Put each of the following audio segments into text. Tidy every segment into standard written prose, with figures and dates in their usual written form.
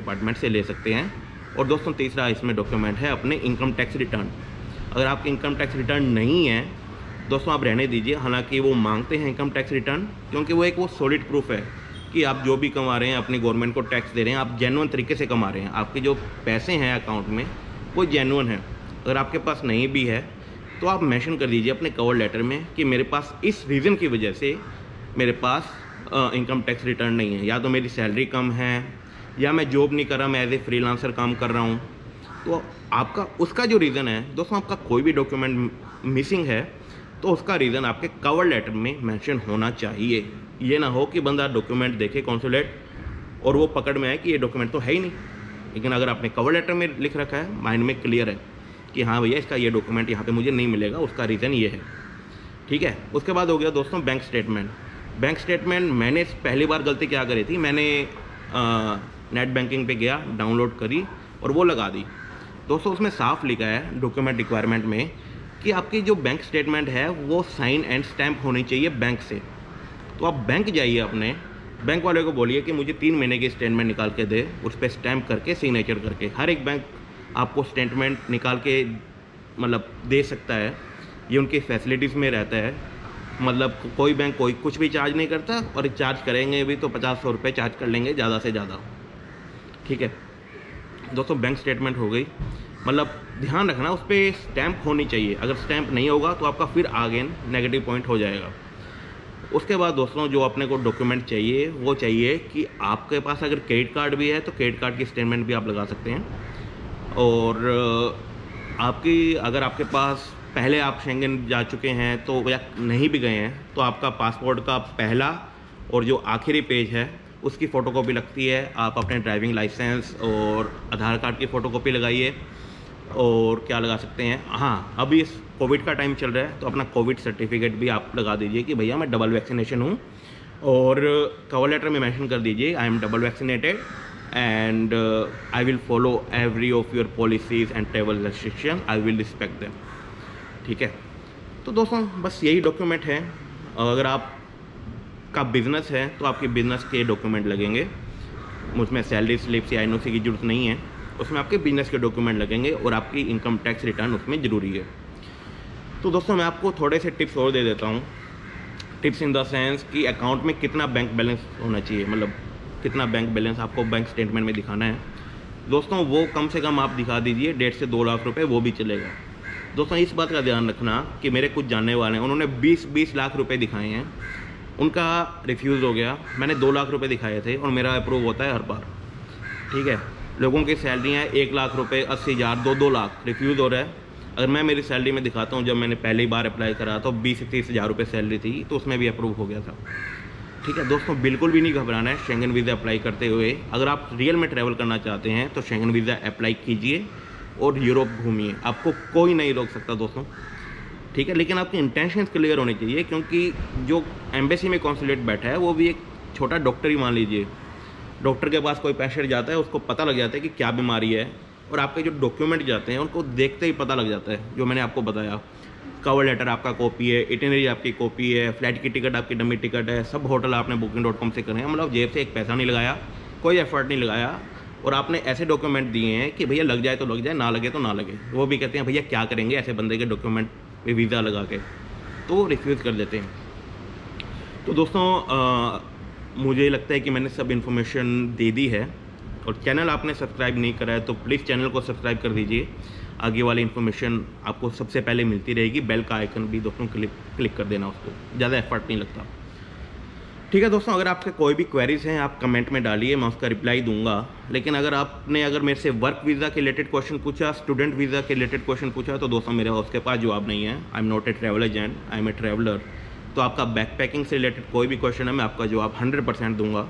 Department से ले सकते हैं। और दोस्तों तीसरा इसमें डॉक्यूमेंट है अपने इनकम टैक्स रिटर्न। अगर आपके इनकम टैक्स रिटर्न नहीं है दोस्तों आप रहने दीजिए, हालांकि वो मांगते हैं इनकम टैक्स रिटर्न, क्योंकि वो सॉलिड प्रूफ है कि आप जो भी कमा रहे हैं अपनी गवर्नमेंट को टैक्स दे रहे हैं, आप जेन्युइन तरीके से कमा रहे हैं, आपके जो पैसे हैं अकाउंट में वो जेन्युइन है। अगर आपके पास नहीं भी है तो आप मेंशन कर दीजिए अपने कवर लेटर में कि मेरे पास इस रीज़न की वजह से मेरे पास इनकम टैक्स रिटर्न नहीं है, या तो मेरी सैलरी कम है, या मैं जॉब नहीं कर रहा, मैं एज ए फ्रीलांसर काम कर रहा हूँ। तो आपका उसका जो रीज़न है दोस्तों, आपका कोई भी डॉक्यूमेंट मिसिंग है तो उसका रीज़न आपके कवर लेटर में मेंशन होना चाहिए। ये ना हो कि बंदा डॉक्यूमेंट देखे कॉन्सुलेट और वो पकड़ में आए कि ये डॉक्यूमेंट तो है ही नहीं, लेकिन अगर आपने कवर लेटर में लिख रखा है, माइंड में क्लियर है कि हाँ भैया इसका ये डॉक्यूमेंट यहाँ पे मुझे नहीं मिलेगा, उसका रीज़न ये है, ठीक है। उसके बाद हो गया दोस्तों बैंक स्टेटमेंट। बैंक स्टेटमेंट मैंने पहली बार गलती क्या करी थी, मैंने नेट बैंकिंग पे गया, डाउनलोड करी और वो लगा दी। दोस्तों उसमें साफ लिखा है डॉक्यूमेंट रिक्वायरमेंट में कि आपकी जो बैंक स्टेटमेंट है वो साइन एंड स्टैम्प होनी चाहिए बैंक से। तो आप बैंक जाइए, अपने बैंक वाले को बोलिए कि मुझे 3 महीने की स्टेटमेंट निकाल के दे, उस पर स्टैम्प करके सिग्नेचर करके। हर एक बैंक आपको स्टेटमेंट निकाल के मतलब दे सकता है, ये उनकी फैसिलिटीज़ में रहता है। मतलब कोई बैंक कोई कुछ भी चार्ज नहीं करता, और चार्ज करेंगे भी तो 50-100 रुपये चार्ज कर लेंगे ज़्यादा से ज़्यादा, ठीक है। दोस्तों बैंक स्टेटमेंट हो गई, मतलब ध्यान रखना उस पर स्टैम्प होनी चाहिए। अगर स्टैम्प नहीं होगा तो आपका फिर आगे नेगेटिव पॉइंट हो जाएगा। उसके बाद दोस्तों जो अपने को डॉक्यूमेंट चाहिए वो चाहिए कि आपके पास अगर क्रेडिट कार्ड भी है तो क्रेडिट कार्ड की स्टेटमेंट भी आप लगा सकते हैं। और आपकी अगर आपके पास पहले आप शेंगन जा चुके हैं तो, या नहीं भी गए हैं तो आपका पासपोर्ट का पहला और जो आखिरी पेज है उसकी फ़ोटोकॉपी लगती है। आप अपने ड्राइविंग लाइसेंस और आधार कार्ड की फ़ोटोकॉपी लगाइए। और क्या लगा सकते हैं, हाँ अभी इस कोविड का टाइम चल रहा है तो अपना कोविड सर्टिफिकेट भी आप लगा दीजिए कि भैया मैं डबल वैक्सीनेशन हूँ। और कवर लेटर में मेंशन कर दीजिए I am double vaccinated and I will follow every of your policies and travel restriction, I will respect them, ठीक है। तो दोस्तों बस यही डॉक्यूमेंट है। अगर आप का बिज़नेस है तो आपके बिज़नेस के डॉक्यूमेंट लगेंगे, उसमें सैलरी स्लिप्स या एनओसी की ज़रूरत नहीं है, उसमें आपके बिज़नेस के डॉक्यूमेंट लगेंगे और आपकी इनकम टैक्स रिटर्न उसमें ज़रूरी है। तो दोस्तों मैं आपको थोड़े से टिप्स और दे देता हूँ। टिप्स इन द सेंस कि अकाउंट में कितना बैंक बैलेंस होना चाहिए, मतलब कितना बैंक बैलेंस आपको बैंक स्टेटमेंट में दिखाना है। दोस्तों वो कम से कम आप दिखा दीजिए 1.5 से 2 लाख रुपये, वो भी चलेगा। दोस्तों इस बात का ध्यान रखना कि मेरे कुछ जानने वाले हैं उन्होंने 20-20 लाख रुपये दिखाए हैं, उनका रिफ्यूज़ हो गया। मैंने 2 लाख रुपये दिखाए थे और मेरा अप्रूव होता है हर बार, ठीक है। लोगों की सैलरियाँ 1 लाख रुपये, 80,000, 2-2 लाख रिफ्यूज़ हो रहा है। अगर मैं मेरी सैलरी में दिखाता हूँ, जब मैंने पहली बार अप्लाई करा तो 20 से 30 हज़ार रुपये सैलरी थी, तो उसमें भी अप्रूव हो गया था, ठीक है। दोस्तों बिल्कुल भी नहीं घबराना है शेंगन वीज़ा अप्लाई करते हुए। अगर आप रियल में ट्रैवल करना चाहते हैं तो शेंगन वीज़ा अप्लाई कीजिए और यूरोप घूमिए, आपको कोई नहीं रोक सकता दोस्तों, ठीक है। लेकिन आपकी इंटेंशन क्लियर होनी चाहिए, क्योंकि जो एम्बेसी में कॉन्सुलेट बैठा है वो भी एक छोटा डॉक्टर ही मान लीजिए। डॉक्टर के पास कोई पेशेंट जाता है, उसको पता लग जाता है कि क्या बीमारी है, और आपके जो डॉक्यूमेंट जाते हैं उनको देखते ही पता लग जाता है। जो मैंने आपको बताया, कवर लेटर आपका कॉपी है, इटिनरी आपकी कॉपी है, फ्लाइट की टिकट आपकी डमी टिकट है, सब होटल आपने booking.com से करें, मतलब जेब से एक पैसा नहीं लगाया, कोई एफर्ट नहीं लगाया, और आपने ऐसे डॉक्यूमेंट दिए हैं कि भैया लग जाए तो लग जाए, ना लगे तो ना लगे। वो भी कहते हैं भैया क्या करेंगे ऐसे बंदे के डॉक्यूमेंट पे वीज़ा लगा के, तो रिफ्यूज़ कर देते हैं। तो दोस्तों मुझे लगता है कि मैंने सब इन्फॉर्मेशन दे दी है, और चैनल आपने सब्सक्राइब नहीं करा है तो प्लीज़ चैनल को सब्सक्राइब कर दीजिए। आगे वाली इन्फॉर्मेशन आपको सबसे पहले मिलती रहेगी। बेल का आइकन भी दोस्तों क्लिक कर देना, उसको ज़्यादा एफर्ट नहीं लगता, ठीक है। दोस्तों अगर आपके कोई भी क्वेरीज हैं आप कमेंट में डालिए, मैं उसका रिप्लाई दूंगा। लेकिन अगर मेरे से वर्क वीज़ा के रिलेटेड क्वेश्चन पूछा, स्टूडेंट वीज़ा के रिलेटेड क्वेश्चन पूछा, तो दोस्तों मेरे उसके पास जवाब नहीं है। I am not a travel agent, I am a traveller. तो आपका बैकपैकिंग से रिलेटेड कोई भी क्वेश्चन है मैं आपका जवाब 100% दूंगा।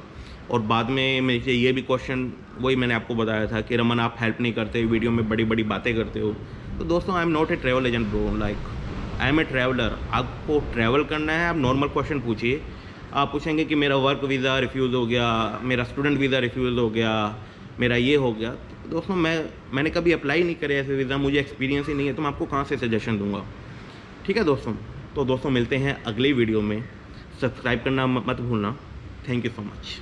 और बाद में मुझे ये भी क्वेश्चन, वही मैंने आपको बताया था कि रमन आप हेल्प नहीं करते, वीडियो में बड़ी बड़ी बातें करते हो। तो दोस्तों I am not a travel agent bro, like I am a traveller. आपको ट्रैवल करना है, आप नॉर्मल क्वेश्चन पूछिए। आप पूछेंगे कि मेरा वर्क वीज़ा रिफ्यूज़ हो गया, मेरा स्टूडेंट वीज़ा रिफ्यूज़ हो गया, मेरा ये हो गया, तो दोस्तों मैंने कभी अप्लाई नहीं करे ऐसे वीज़ा, मुझे एक्सपीरियंस ही नहीं है, तो मैं आपको कहाँ से सजेशन दूंगा, ठीक है दोस्तों। तो दोस्तों मिलते हैं अगली वीडियो में, सब्सक्राइब करना मत भूलना। Thank you so much.